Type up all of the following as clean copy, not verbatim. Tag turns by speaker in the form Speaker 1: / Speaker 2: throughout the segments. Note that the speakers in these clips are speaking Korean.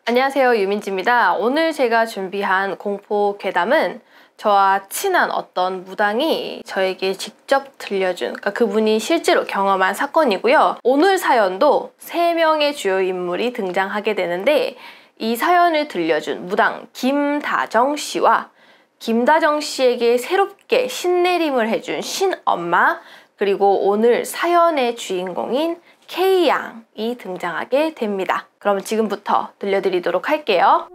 Speaker 1: 안녕하세요, 유민지입니다. 오늘 제가 준비한 공포 괴담은 저와 친한 어떤 무당이 저에게 직접 들려준, 그러니까 그분이 실제로 경험한 사건이고요. 오늘 사연도 3명의 주요 인물이 등장하게 되는데, 이 사연을 들려준 무당 김다정 씨와 김다정 씨에게 새롭게 신내림을 해준 신엄마, 그리고 오늘 사연의 주인공인 K양이 등장하게 됩니다. 그럼 지금부터 들려드리도록 할게요.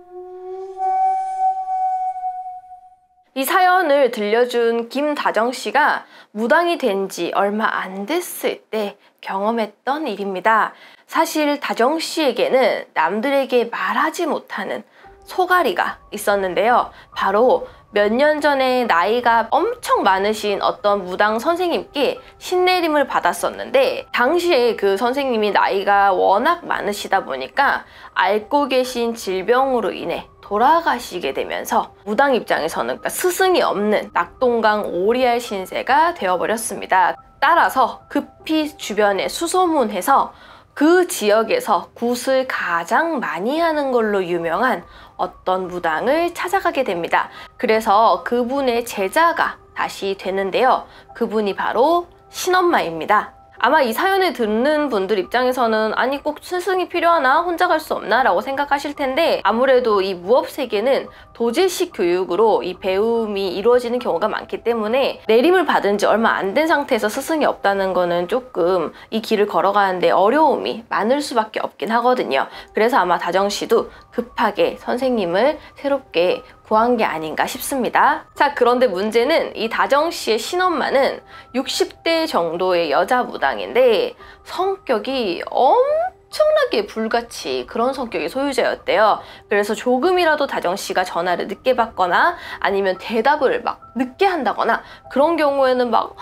Speaker 1: 이 사연을 들려준 김다정 씨가 무당이 된 지 얼마 안 됐을 때 경험했던 일입니다. 사실 다정 씨에게는 남들에게 말하지 못하는 소갈이가 있었는데요. 바로 몇 년 전에 나이가 엄청 많으신 어떤 무당 선생님께 신내림을 받았었는데, 당시에 그 선생님이 나이가 워낙 많으시다 보니까 앓고 계신 질병으로 인해 돌아가시게 되면서 무당 입장에서는, 그러니까 스승이 없는 낙동강 오리알 신세가 되어버렸습니다. 따라서 급히 주변에 수소문해서 그 지역에서 굿을 가장 많이 하는 걸로 유명한 어떤 무당을 찾아가게 됩니다. 그래서 그분의 제자가 다시 되는데요. 그분이 바로 신엄마입니다. 아마 이 사연을 듣는 분들 입장에서는 아니 꼭 스승이 필요하나? 혼자 갈 수 없나? 라고 생각하실 텐데, 아무래도 이 무업세계는 도제식 교육으로 이 배움이 이루어지는 경우가 많기 때문에 내림을 받은 지 얼마 안 된 상태에서 스승이 없다는 거는 조금 이 길을 걸어가는데 어려움이 많을 수밖에 없긴 하거든요. 그래서 아마 다정 씨도 급하게 선생님을 새롭게 구한 게 아닌가 싶습니다. 자, 그런데 문제는 이 다정 씨의 신엄마는 60대 정도의 여자 무당인데 성격이 엄청나게 불같이 그런 성격의 소유자였대요. 그래서 조금이라도 다정 씨가 전화를 늦게 받거나 아니면 대답을 막 늦게 한다거나 그런 경우에는 막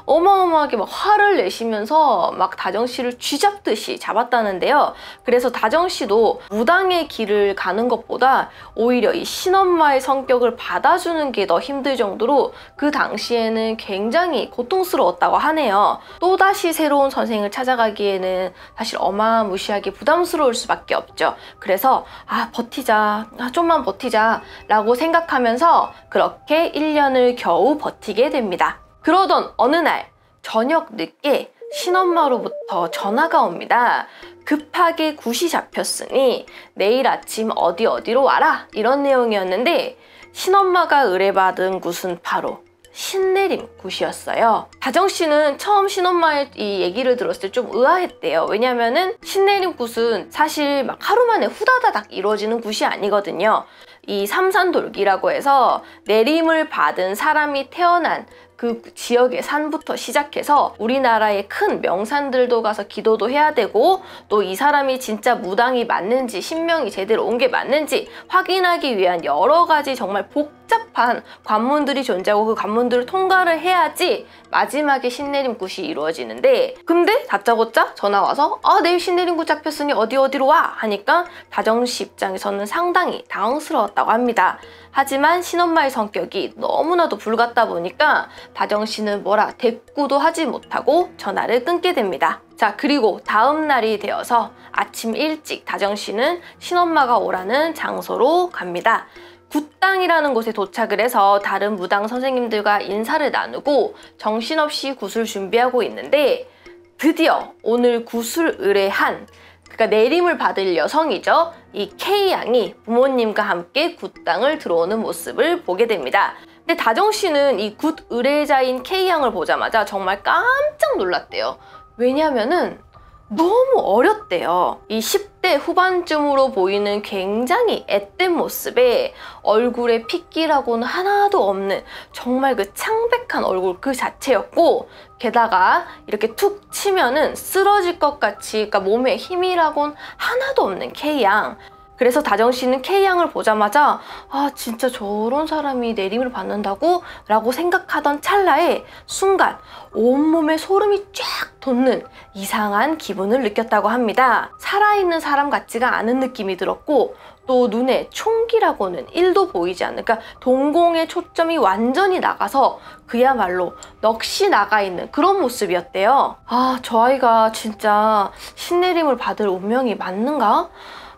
Speaker 1: 어마어마하게 막 화를 내시면서 막 다정 씨를 쥐잡듯이 잡았다는데요. 그래서 다정 씨도 무당의 길을 가는 것보다 오히려 이 신엄마의 성격을 받아주는 게 더 힘들 정도로 그 당시에는 굉장히 고통스러웠다고 하네요. 또다시 새로운 선생을 찾아가기에는 사실 어마무시하게 부담스러울 수밖에 없죠. 그래서 버티자, 좀만 버티자 라고 생각하면서 그렇게 1년을 겨우 버티게 됩니다. 그러던 어느 날 저녁 늦게 신엄마로부터 전화가 옵니다. 급하게 굿이 잡혔으니 내일 아침 어디로 와라, 이런 내용이었는데, 신엄마가 의뢰받은 굿은 바로 신내림 굿이었어요. 다정 씨는 처음 신엄마의 이 얘기를 들었을 때 좀 의아했대요. 왜냐면은 신내림 굿은 사실 막 하루 만에 후다다닥 이루어지는 굿이 아니거든요. 이 삼산돌기라고 해서 내림을 받은 사람이 태어난 그 지역의 산부터 시작해서 우리나라의 큰 명산들도 가서 기도도 해야 되고, 또 이 사람이 진짜 무당이 맞는지 신명이 제대로 온 게 맞는지 확인하기 위한 여러 가지 정말 복잡한 관문들이 존재하고 그 관문들을 통과를 해야지 마지막에 신내림 굿이 이루어지는데, 근데 다짜고짜 전화 와서 내일 신내림 굿 잡혔으니 어디로 와 하니까 다정 씨 입장에서는 상당히 당황스러웠다고 합니다. 하지만 신엄마의 성격이 너무나도 불같다 보니까 다정 씨는 뭐라 대꾸도 하지 못하고 전화를 끊게 됩니다. 자, 그리고 다음 날이 되어서 아침 일찍 다정 씨는 신엄마가 오라는 장소로 갑니다. 굿당이라는 곳에 도착을 해서 다른 무당 선생님들과 인사를 나누고 정신없이 굿을 준비하고 있는데, 드디어 오늘 굿을 의뢰한, 그러니까 내림을 받을 여성이죠. 이 K양이 부모님과 함께 굿당을 들어오는 모습을 보게 됩니다. 근데 다정 씨는 이 굿 의뢰자인 K양을 보자마자 정말 깜짝 놀랐대요. 왜냐면은 너무 어렸대요. 이 10대 후반쯤으로 보이는 굉장히 앳된 모습에 얼굴에 핏기라고는 하나도 없는 정말 그 창백한 얼굴 그 자체였고, 게다가 이렇게 툭 치면은 쓰러질 것 같이, 그러니까 몸에 힘이라고는 하나도 없는 K양. 그래서 다정 씨는 K양을 보자마자 진짜 저런 사람이 내림을 받는다고? 라고 생각하던 찰나에 순간 온몸에 소름이 쫙 돋는 이상한 기분을 느꼈다고 합니다. 살아있는 사람 같지가 않은 느낌이 들었고, 또 눈에 총기라고는 1도 보이지 않는, 그러니까 동공의 초점이 완전히 나가서 그야말로 넋이 나가 있는 그런 모습이었대요. 저 아이가 진짜 신내림을 받을 운명이 맞는가?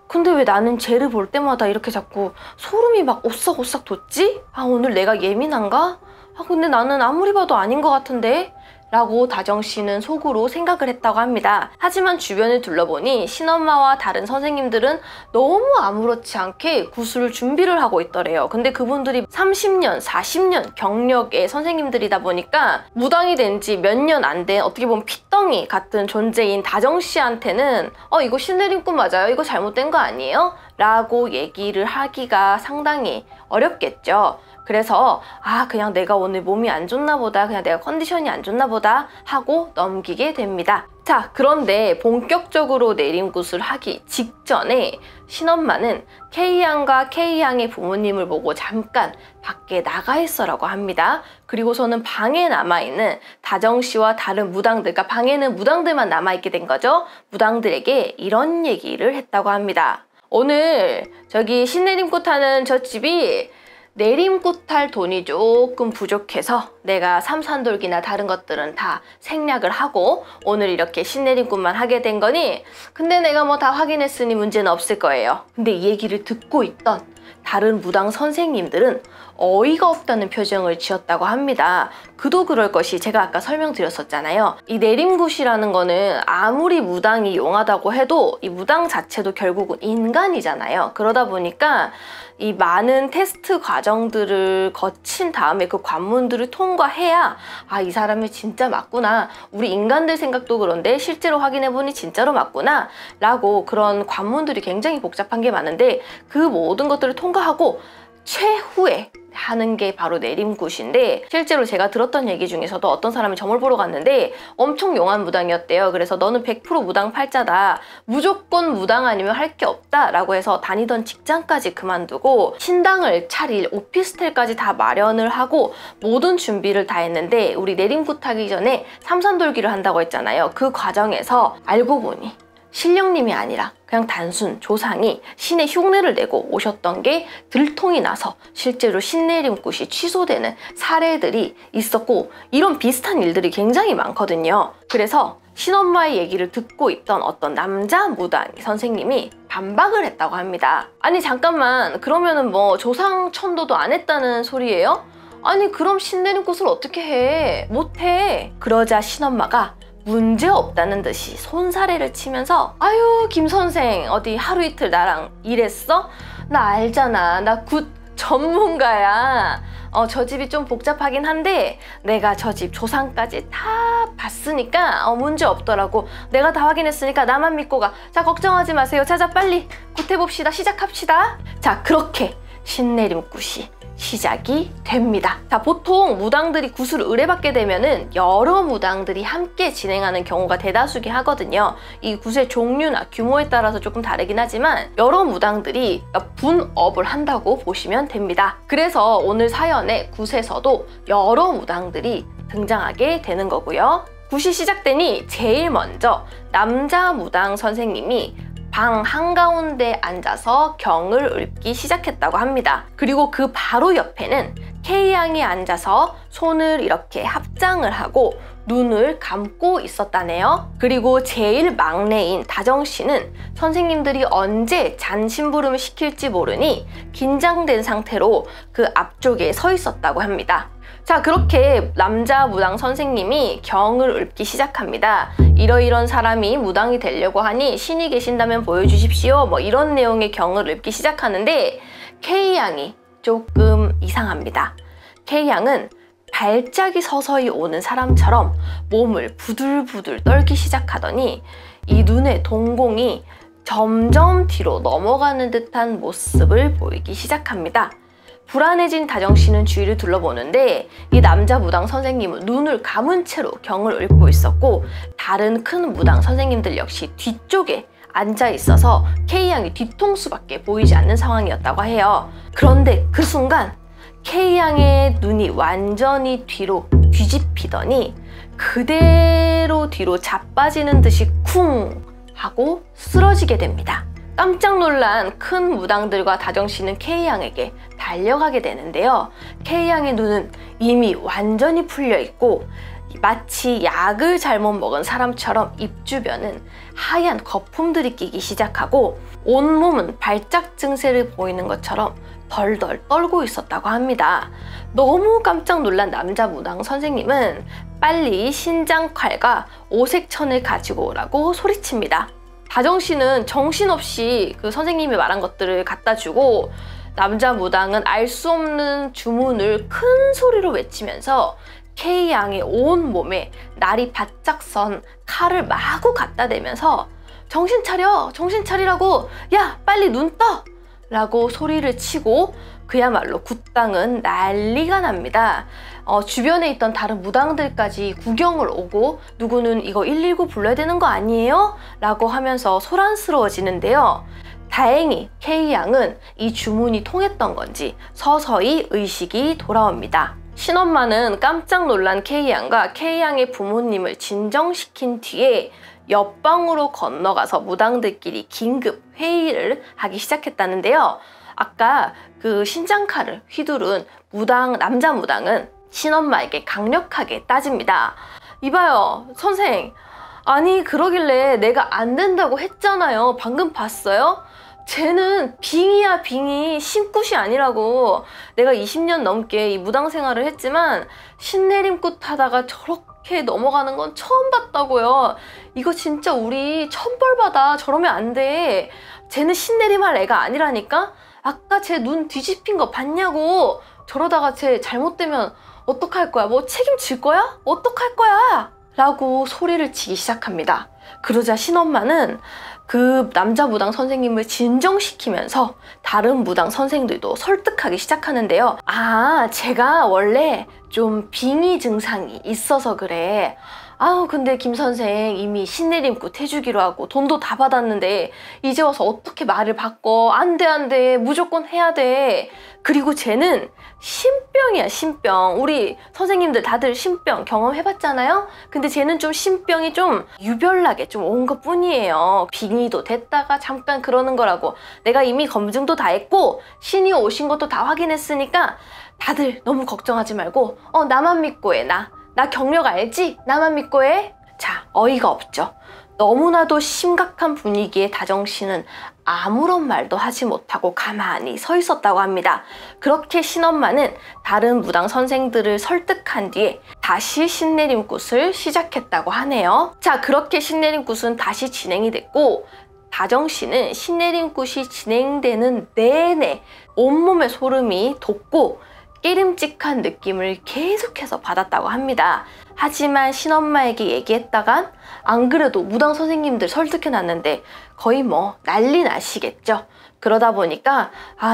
Speaker 1: 근데 왜 나는 쟤를 볼 때마다 이렇게 자꾸 소름이 막 오싹오싹 돋지? 아, 오늘 내가 예민한가? 아, 근데 나는 아무리 봐도 아닌 것 같은데? 라고 다정씨는 속으로 생각을 했다고 합니다. 하지만 주변을 둘러보니 신엄마와 다른 선생님들은 너무 아무렇지 않게 구술 준비를 하고 있더래요. 근데 그분들이 30년, 40년 경력의 선생님들이다 보니까 무당이 된 지 몇 년 안 된 어떻게 보면 핏덩이 같은 존재인 다정씨한테는 이거 신내림꾼 맞아요? 이거 잘못된 거 아니에요? 라고 얘기를 하기가 상당히 어렵겠죠. 그래서 그냥 내가 오늘 몸이 안 좋나 보다, 그냥 내가 컨디션이 안 좋나 보다 하고 넘기게 됩니다. 자, 그런데 본격적으로 내림굿을 하기 직전에 신엄마는 K양과 K양의 부모님을 보고 잠깐 밖에 나가 있어라고 합니다. 그리고서는 방에 남아있는 다정씨와 다른 무당들, 그러니까 방에는 무당들만 남아있게 된 거죠. 무당들에게 이런 얘기를 했다고 합니다. 오늘 저기 신내림굿 하는 저 집이 내림굿 할 돈이 조금 부족해서 내가 삼산돌기나 다른 것들은 다 생략을 하고 오늘 이렇게 신내림굿만 하게 된 거니, 근데 내가 뭐 다 확인했으니 문제는 없을 거예요. 근데 이 얘기를 듣고 있던 다른 무당 선생님들은 어이가 없다는 표정을 지었다고 합니다. 그도 그럴 것이 제가 아까 설명드렸었잖아요. 이 내림굿이라는 거는 아무리 무당이 용하다고 해도 이 무당 자체도 결국은 인간이잖아요. 그러다 보니까 이 많은 테스트 과정들을 거친 다음에 그 관문들을 통과해야 이 사람이 진짜 맞구나, 우리 인간들 생각도 그런데 실제로 확인해보니 진짜로 맞구나 라고 그런 관문들이 굉장히 복잡한 게 많은데 그 모든 것들을 통과하고 최후에 하는 게 바로 내림굿인데, 실제로 제가 들었던 얘기 중에서도 어떤 사람이 점을 보러 갔는데 엄청 용한 무당이었대요. 그래서 너는 100% 무당 팔자다, 무조건 무당 아니면 할 게 없다 라고 해서 다니던 직장까지 그만두고 신당을 차릴 오피스텔까지 다 마련을 하고 모든 준비를 다 했는데, 우리 내림굿 하기 전에 삼산돌기를 한다고 했잖아요. 그 과정에서 알고 보니 신령님이 아니라 그냥 단순 조상이 신의 흉내를 내고 오셨던 게 들통이 나서 실제로 신내림굿이 취소되는 사례들이 있었고, 이런 비슷한 일들이 굉장히 많거든요. 그래서 신엄마의 얘기를 듣고 있던 어떤 남자 무당 선생님이 반박을 했다고 합니다. 아니 잠깐만, 그러면은 뭐 조상 천도도 안 했다는 소리예요? 아니 그럼 신내림굿을 어떻게 해? 못해. 그러자 신엄마가 문제 없다는 듯이 손사래를 치면서 아유 김 선생 어디 하루 이틀 나랑 일했어? 나 알잖아, 나 굿 전문가야. 저 집이 좀 복잡하긴 한데 내가 저 집 조상까지 다 봤으니까 문제 없더라고. 내가 다 확인했으니까 나만 믿고 가. 자 걱정하지 마세요. 자자 빨리 굿해봅시다. 시작합시다. 자 그렇게 신내림굿이 시작이 됩니다. 자, 보통 무당들이 굿을 의뢰받게 되면은 여러 무당들이 함께 진행하는 경우가 대다수긴 하거든요. 이 굿의 종류나 규모에 따라서 조금 다르긴 하지만 여러 무당들이 분업을 한다고 보시면 됩니다. 그래서 오늘 사연의 굿에서도 여러 무당들이 등장하게 되는 거고요. 굿이 시작되니 제일 먼저 남자 무당 선생님이 방 한가운데 앉아서 경을 읊기 시작했다고 합니다. 그리고 그 바로 옆에는 K양이 앉아서 손을 이렇게 합장을 하고 눈을 감고 있었다네요. 그리고 제일 막내인 다정씨는 선생님들이 언제 잔심부름을 시킬지 모르니 긴장된 상태로 그 앞쪽에 서 있었다고 합니다. 자, 그렇게 남자 무당 선생님이 경을 읊기 시작합니다. 이러이런 사람이 무당이 되려고 하니 신이 계신다면 보여주십시오. 뭐 이런 내용의 경을 읊기 시작하는데 K양이 조금 이상합니다. K양은 발작이 서서히 오는 사람처럼 몸을 부들부들 떨기 시작하더니 이 눈의 동공이 점점 뒤로 넘어가는 듯한 모습을 보이기 시작합니다. 불안해진 다정씨는 주위를 둘러보는데 이 남자 무당 선생님은 눈을 감은 채로 경을 읊고 있었고 다른 큰 무당 선생님들 역시 뒤쪽에 앉아 있어서 K양이 뒤통수밖에 보이지 않는 상황이었다고 해요. 그런데 그 순간 K양의 눈이 완전히 뒤로 뒤집히더니 그대로 뒤로 자빠지는 듯이 쿵 하고 쓰러지게 됩니다. 깜짝 놀란 큰 무당들과 다정씨는 K양에게 달려가게 되는데요. K양의 눈은 이미 완전히 풀려 있고 마치 약을 잘못 먹은 사람처럼 입 주변은 하얀 거품들이 끼기 시작하고 온몸은 발작 증세를 보이는 것처럼 덜덜 떨고 있었다고 합니다. 너무 깜짝 놀란 남자 무당 선생님은 빨리 신장칼과 오색천을 가지고 오라고 소리칩니다. 다정씨는 정신없이 그 선생님이 말한 것들을 갖다 주고 남자 무당은 알 수 없는 주문을 큰 소리로 외치면서 K양의 온 몸에 날이 바짝 선 칼을 마구 갖다 대면서 정신 차려! 정신 차리라고! 야! 빨리 눈 떠! 라고 소리를 치고 그야말로 굿당은 난리가 납니다. 주변에 있던 다른 무당들까지 구경을 오고 누구는 이거 119 불러야 되는 거 아니에요? 라고 하면서 소란스러워지는데요. 다행히 K양은 이 주문이 통했던 건지 서서히 의식이 돌아옵니다. 신엄마는 깜짝 놀란 K양과 K양의 부모님을 진정시킨 뒤에 옆방으로 건너가서 무당들끼리 긴급 회의를 하기 시작했다는데요. 아까 그 신장칼을 휘두른 남자 무당은 신엄마에게 강력하게 따집니다. 이봐요, 선생. 아니, 그러길래 내가 안 된다고 했잖아요. 방금 봤어요? 쟤는 빙이야, 빙이. 신굿이 아니라고. 내가 20년 넘게 이 무당 생활을 했지만 신내림굿 하다가 저렇게 넘어가는 건 처음 봤다고요. 이거 진짜 우리 천벌받아. 저러면 안 돼. 쟤는 신내림 할 애가 아니라니까? 아까 쟤 눈 뒤집힌 거 봤냐고. 저러다가 쟤 잘못되면 어떡할 거야? 뭐 책임질 거야? 어떡할 거야? 라고 소리를 치기 시작합니다. 그러자 신엄마는 그 남자 무당 선생님을 진정시키면서 다른 무당 선생들도 설득하기 시작하는데요. 아, 제가 원래 좀 빙의 증상이 있어서 그래. 아우, 근데 김 선생 이미 신내림굿 해주기로 하고 돈도 다 받았는데 이제 와서 어떻게 말을 바꿔. 안 돼, 안 돼. 무조건 해야 돼. 그리고 쟤는 신병이야, 신병. 우리 선생님들 다들 신병 경험해봤잖아요? 근데 쟤는 좀 신병이 좀 유별나게 좀 온 것 뿐이에요. 빙의도 됐다가 잠깐 그러는 거라고. 내가 이미 검증도 다 했고 신이 오신 것도 다 확인했으니까 다들 너무 걱정하지 말고 나만 믿고 해. 나 경력 알지? 나만 믿고 해. 자, 어이가 없죠. 너무나도 심각한 분위기에 다정씨는 아무런 말도 하지 못하고 가만히 서 있었다고 합니다. 그렇게 신엄마는 다른 무당 선생들을 설득한 뒤에 다시 신내림굿을 시작했다고 하네요. 자, 그렇게 신내림굿은 다시 진행이 됐고 다정씨는 신내림굿이 진행되는 내내 온몸에 소름이 돋고 깨름직한 느낌을 계속해서 받았다고 합니다. 하지만 신엄마에게 얘기했다간 안 그래도 무당 선생님들 설득해놨는데 거의 뭐 난리 나시겠죠. 그러다 보니까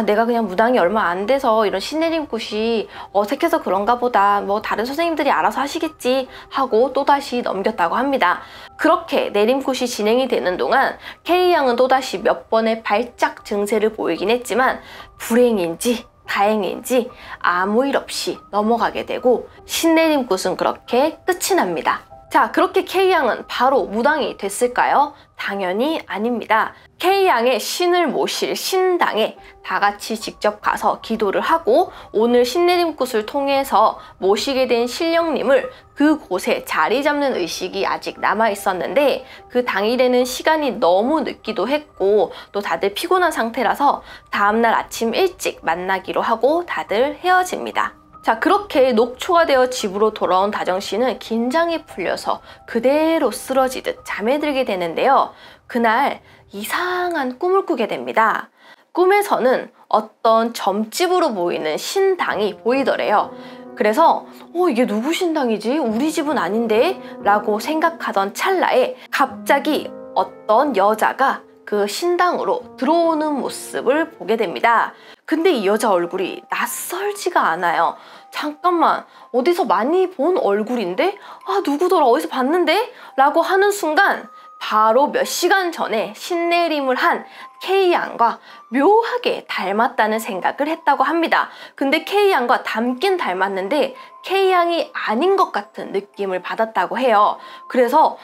Speaker 1: 내가 그냥 무당이 얼마 안 돼서 이런 신내림굿이 어색해서 그런가 보다. 뭐 다른 선생님들이 알아서 하시겠지 하고 또다시 넘겼다고 합니다. 그렇게 내림굿이 진행이 되는 동안 K양은 또다시 몇 번의 발작 증세를 보이긴 했지만 불행인지 다행인지 아무 일 없이 넘어가게 되고 신내림굿은 그렇게 끝이 납니다. 자, 그렇게 K양은 바로 무당이 됐을까요? 당연히 아닙니다. K양의 신을 모실 신당에 다 같이 직접 가서 기도를 하고 오늘 신내림굿을 통해서 모시게 된 신령님을 그곳에 자리 잡는 의식이 아직 남아 있었는데 그 당일에는 시간이 너무 늦기도 했고 또 다들 피곤한 상태라서 다음날 아침 일찍 만나기로 하고 다들 헤어집니다. 자, 그렇게 녹초가 되어 집으로 돌아온 다정씨는 긴장이 풀려서 그대로 쓰러지듯 잠에 들게 되는데요. 그날 이상한 꿈을 꾸게 됩니다. 꿈에서는 어떤 점집으로 보이는 신당이 보이더래요. 그래서 이게 누구 신당이지? 우리 집은 아닌데? 라고 생각하던 찰나에 갑자기 어떤 여자가 그 신당으로 들어오는 모습을 보게 됩니다. 근데 이 여자 얼굴이 낯설지가 않아요. 잠깐만, 어디서 많이 본 얼굴인데? 누구더라? 어디서 봤는데? 라고 하는 순간 바로 몇 시간 전에 신내림을 한 K양과 묘하게 닮았다는 생각을 했다고 합니다. 근데 K양과 닮긴 닮았는데 K양이 아닌 것 같은 느낌을 받았다고 해요. 그래서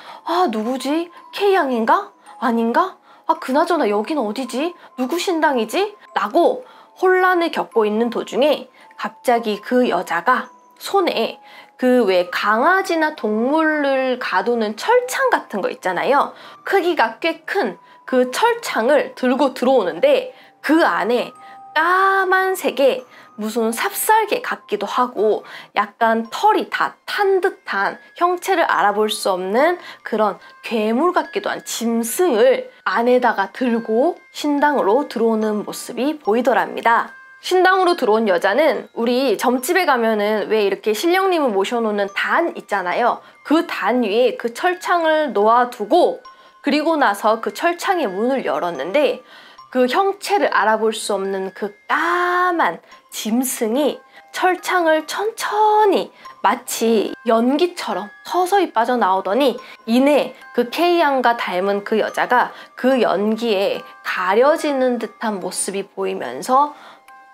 Speaker 1: 누구지? K양인가? 아닌가? 그나저나 여긴 어디지? 누구 신당이지? 라고 혼란을 겪고 있는 도중에 갑자기 그 여자가 손에 그 왜 강아지나 동물을 가두는 철창 같은 거 있잖아요. 크기가 꽤 큰 그 철창을 들고 들어오는데 그 안에 까만색의 무슨 삽살개 같기도 하고 약간 털이 다 탄 듯한 형체를 알아볼 수 없는 그런 괴물 같기도 한 짐승을 안에다가 들고 신당으로 들어오는 모습이 보이더랍니다. 신당으로 들어온 여자는 우리 점집에 가면은 왜 이렇게 신령님을 모셔놓는 단 있잖아요. 그 단 위에 그 철창을 놓아두고 그리고 나서 그 철창의 문을 열었는데 그 형체를 알아볼 수 없는 그 까만 짐승이 철창을 천천히 마치 연기처럼 서서히 빠져나오더니 이내 그 K양과 닮은 그 여자가 그 연기에 가려지는 듯한 모습이 보이면서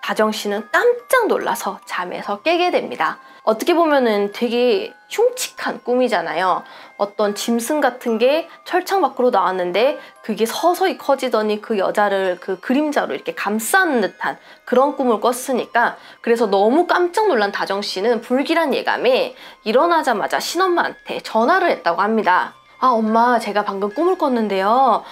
Speaker 1: 다정씨는 깜짝 놀라서 잠에서 깨게 됩니다. 어떻게 보면은 되게 흉측한 꿈이잖아요. 어떤 짐승 같은 게 철창 밖으로 나왔는데 그게 서서히 커지더니 그 여자를 그 그림자로 이렇게 감싸는 듯한 그런 꿈을 꿨으니까 그래서 너무 깜짝 놀란 다정씨는 불길한 예감에 일어나자마자 신엄마한테 전화를 했다고 합니다. 아, 엄마, 제가 방금 꿈을 꿨는데요.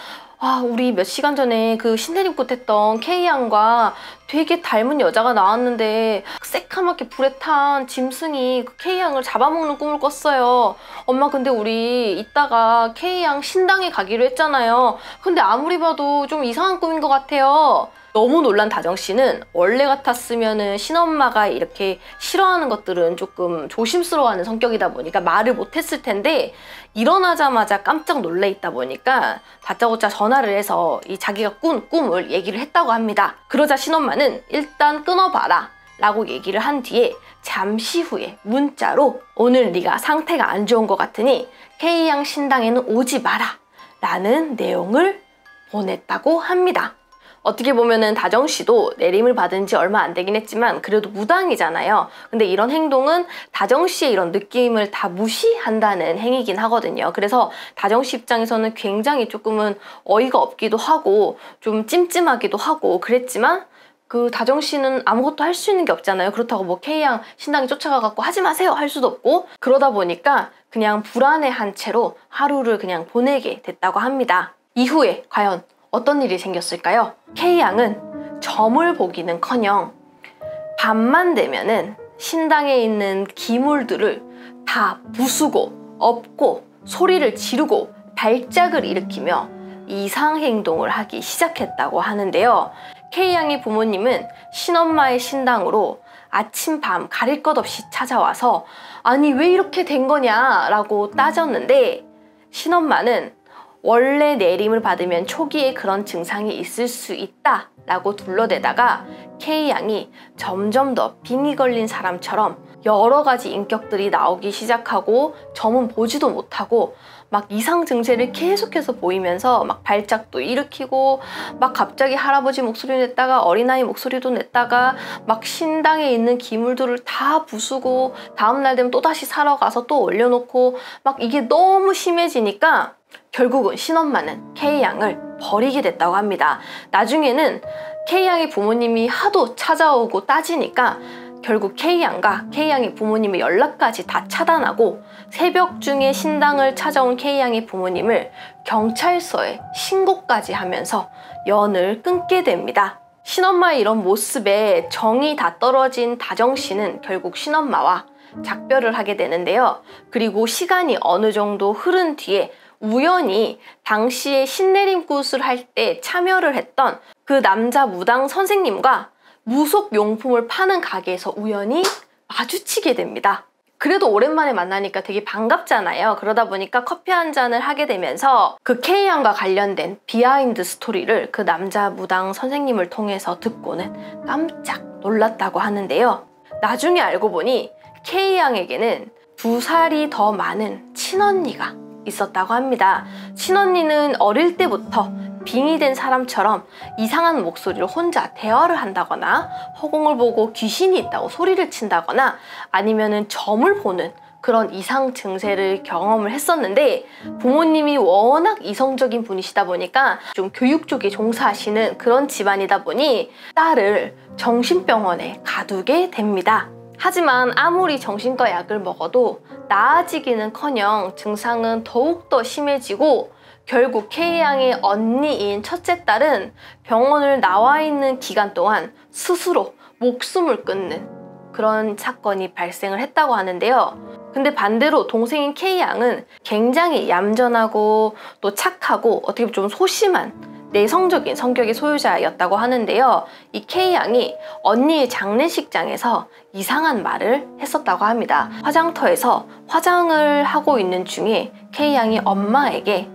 Speaker 1: 아, 우리 몇 시간 전에 그 신내림꽃 했던 K양과 되게 닮은 여자가 나왔는데 새카맣게 불에 탄 짐승이 그 K양을 잡아먹는 꿈을 꿨어요. 엄마, 근데 우리 이따가 K양 신당에 가기로 했잖아요. 근데 아무리 봐도 좀 이상한 꿈인 것 같아요. 너무 놀란 다정씨는 원래 같았으면은 신엄마가 이렇게 싫어하는 것들은 조금 조심스러워하는 성격이다 보니까 말을 못했을 텐데 일어나자마자 깜짝 놀래 있다 보니까 다짜고짜 전화를 해서 이 자기가 꾼 꿈을 얘기를 했다고 합니다. 그러자 신엄마는 일단 끊어봐라 라고 얘기를 한 뒤에 잠시 후에 문자로 오늘 네가 상태가 안 좋은 것 같으니 K양 신당에는 오지 마라 라는 내용을 보냈다고 합니다. 어떻게 보면은 다정씨도 내림을 받은 지 얼마 안 되긴 했지만 그래도 무당이잖아요. 근데 이런 행동은 다정씨의 이런 느낌을 다 무시한다는 행위긴 하거든요. 그래서 다정씨 입장에서는 굉장히 조금은 어이가 없기도 하고 좀 찜찜하기도 하고 그랬지만 그 다정씨는 아무것도 할 수 있는 게 없잖아요. 그렇다고 뭐 K양 신당에 쫓아가갖고 하지 마세요 할 수도 없고 그러다 보니까 그냥 불안해한 채로 하루를 그냥 보내게 됐다고 합니다. 이후에 과연 어떤 일이 생겼을까요? K양은 점을 보기는커녕 밤만 되면은 신당에 있는 기물들을 다 부수고 엎고 소리를 지르고 발작을 일으키며 이상 행동을 하기 시작했다고 하는데요. K양의 부모님은 신엄마의 신당으로 아침 밤 가릴 것 없이 찾아와서 아니 왜 이렇게 된 거냐 라고 따졌는데 신엄마는 원래 내림을 받으면 초기에 그런 증상이 있을 수 있다 라고 둘러대다가 K양이 점점 더 빙이 걸린 사람처럼 여러 가지 인격들이 나오기 시작하고 점은 보지도 못하고 막 이상 증세를 계속해서 보이면서 막 발작도 일으키고 막 갑자기 할아버지 목소리 냈다가 어린아이 목소리도 냈다가 막 신당에 있는 기물들을 다 부수고 다음날 되면 또다시 사러 가서 또 올려놓고 막 이게 너무 심해지니까 결국은 신엄마는 K양을 버리게 됐다고 합니다. 나중에는 K양의 부모님이 하도 찾아오고 따지니까 결국 K양과 K양의 부모님의 연락까지 다 차단하고 새벽 중에 신당을 찾아온 K양의 부모님을 경찰서에 신고까지 하면서 연을 끊게 됩니다. 신엄마의 이런 모습에 정이 다 떨어진 다정씨는 결국 신엄마와 작별을 하게 되는데요. 그리고 시간이 어느 정도 흐른 뒤에 우연히 당시에 신내림굿을 할 때 참여를 했던 그 남자 무당 선생님과 무속 용품을 파는 가게에서 우연히 마주치게 됩니다. 그래도 오랜만에 만나니까 되게 반갑잖아요. 그러다 보니까 커피 한 잔을 하게 되면서 그 K양과 관련된 비하인드 스토리를 그 남자 무당 선생님을 통해서 듣고는 깜짝 놀랐다고 하는데요. 나중에 알고 보니 K양에게는 2살이 더 많은 친언니가 있었다고 합니다. 친언니는 어릴 때부터 빙이 된 사람처럼 이상한 목소리로 혼자 대화를 한다거나 허공을 보고 귀신이 있다고 소리를 친다거나 아니면은 점을 보는 그런 이상 증세를 경험을 했었는데 부모님이 워낙 이성적인 분이시다 보니까 좀 교육 쪽에 종사하시는 그런 집안이다 보니 딸을 정신병원에 가두게 됩니다. 하지만 아무리 정신과 약을 먹어도 나아지기는커녕 증상은 더욱더 심해지고 결국 K양의 언니인 첫째 딸은 병원을 나와 있는 기간 동안 스스로 목숨을 끊는 그런 사건이 발생을 했다고 하는데요. 근데 반대로 동생인 K양은 굉장히 얌전하고 또 착하고 어떻게 보면 좀 소심한 내성적인 성격의 소유자였다고 하는데요. 이 K양이 언니의 장례식장에서 이상한 말을 했었다고 합니다. 화장터에서 화장을 하고 있는 중에 K양이 엄마에게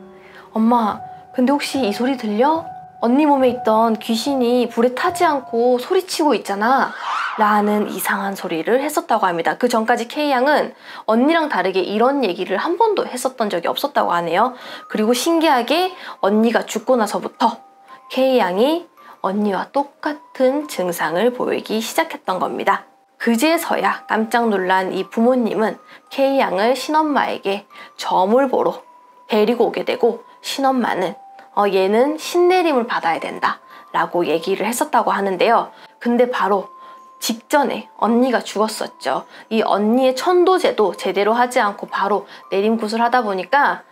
Speaker 1: 엄마, 근데 혹시 이 소리 들려? 언니 몸에 있던 귀신이 불에 타지 않고 소리치고 있잖아 라는 이상한 소리를 했었다고 합니다. 그 전까지 K양은 언니랑 다르게 이런 얘기를 한 번도 했었던 적이 없었다고 하네요. 그리고 신기하게 언니가 죽고 나서부터 K양이 언니와 똑같은 증상을 보이기 시작했던 겁니다. 그제서야 깜짝 놀란 이 부모님은 K양을 신엄마에게 점을 보러 데리고 오게 되고 신엄마는 얘는 신내림을 받아야 된다 라고 얘기를 했었다고 하는데요. 근데 바로 직전에 언니가 죽었었죠. 이 언니의 천도제도 제대로 하지 않고 바로 내림굿을 하다 보니까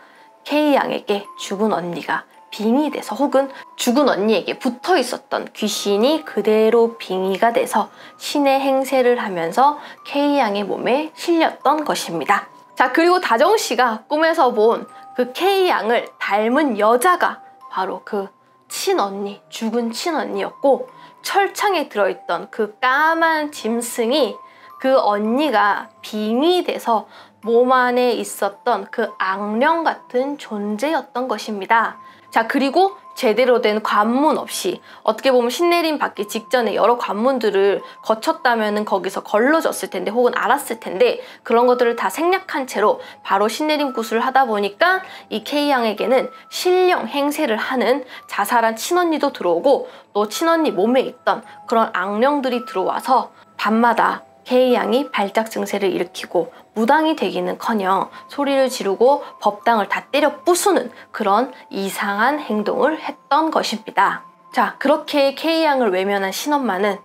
Speaker 1: K양에게 죽은 언니가 빙이 돼서 혹은 죽은 언니에게 붙어 있었던 귀신이 그대로 빙의가 돼서 신의 행세를 하면서 K양의 몸에 실렸던 것입니다. 자, 그리고 다정씨가 꿈에서 본 그 K양을 닮은 여자가 바로 그 친언니, 죽은 친언니였고 철창에 들어있던 그 까만 짐승이 그 언니가 빙이 돼서 몸 안에 있었던 그 악령 같은 존재였던 것입니다. 자, 그리고 제대로 된 관문 없이 어떻게 보면 신내림 받기 직전에 여러 관문들을 거쳤다면 거기서 걸러졌을 텐데 혹은 알았을 텐데 그런 것들을 다 생략한 채로 바로 신내림 굿을 하다 보니까 이 K양에게는 신령 행세를 하는 자살한 친언니도 들어오고 또 친언니 몸에 있던 그런 악령들이 들어와서 밤마다 K양이 발작 증세를 일으키고 무당이 되기는커녕 소리를 지르고 법당을 다 때려 부수는 그런 이상한 행동을 했던 것입니다. 자, 그렇게 K양을 외면한 신엄마는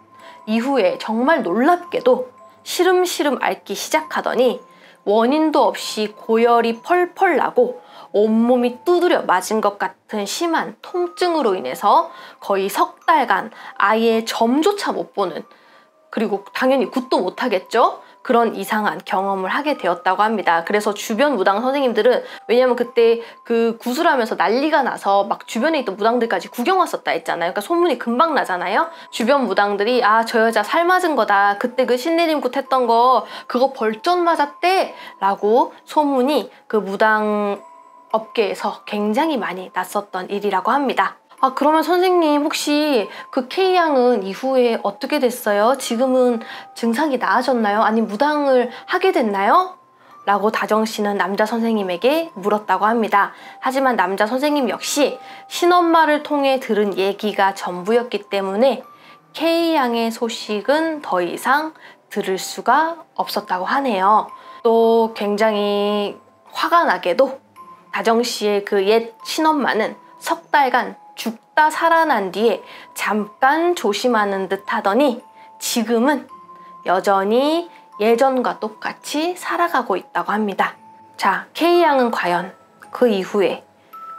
Speaker 1: 이후에 정말 놀랍게도 시름시름 앓기 시작하더니 원인도 없이 고열이 펄펄 나고 온몸이 두드려 맞은 것 같은 심한 통증으로 인해서 거의 석 달간 아예 점조차 못 보는, 그리고 당연히 굿도 못하겠죠? 그런 이상한 경험을 하게 되었다고 합니다. 그래서 주변 무당 선생님들은, 왜냐면 그때 그 구슬하면서 난리가 나서 막 주변에 있던 무당들까지 구경 왔었다 했잖아요. 그러니까 소문이 금방 나잖아요. 주변 무당들이 아, 저 여자 살 맞은 거다, 그때 그 신내림 굿 했던 거 그거 벌전 맞았대 라고 소문이 그 무당 업계에서 굉장히 많이 났었던 일이라고 합니다. 아, 그러면 선생님 혹시 그 K양은 이후에 어떻게 됐어요? 지금은 증상이 나아졌나요? 아니 무당을 하게 됐나요? 라고 다정씨는 남자 선생님에게 물었다고 합니다. 하지만 남자 선생님 역시 신엄마를 통해 들은 얘기가 전부였기 때문에 K양의 소식은 더 이상 들을 수가 없었다고 하네요. 또 굉장히 화가 나게도 다정씨의 그 옛 신엄마는 석 달간 죽다 살아난 뒤에 잠깐 조심하는 듯 하더니 지금은 여전히 예전과 똑같이 살아가고 있다고 합니다. 자, K양은 과연 그 이후에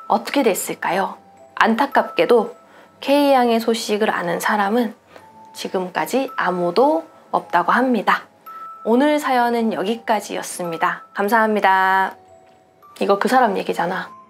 Speaker 1: 어떻게 됐을까요? 안타깝게도 K양의 소식을 아는 사람은 지금까지 아무도 없다고 합니다. 오늘 사연은 여기까지였습니다. 감사합니다. 이거 그 사람 얘기잖아.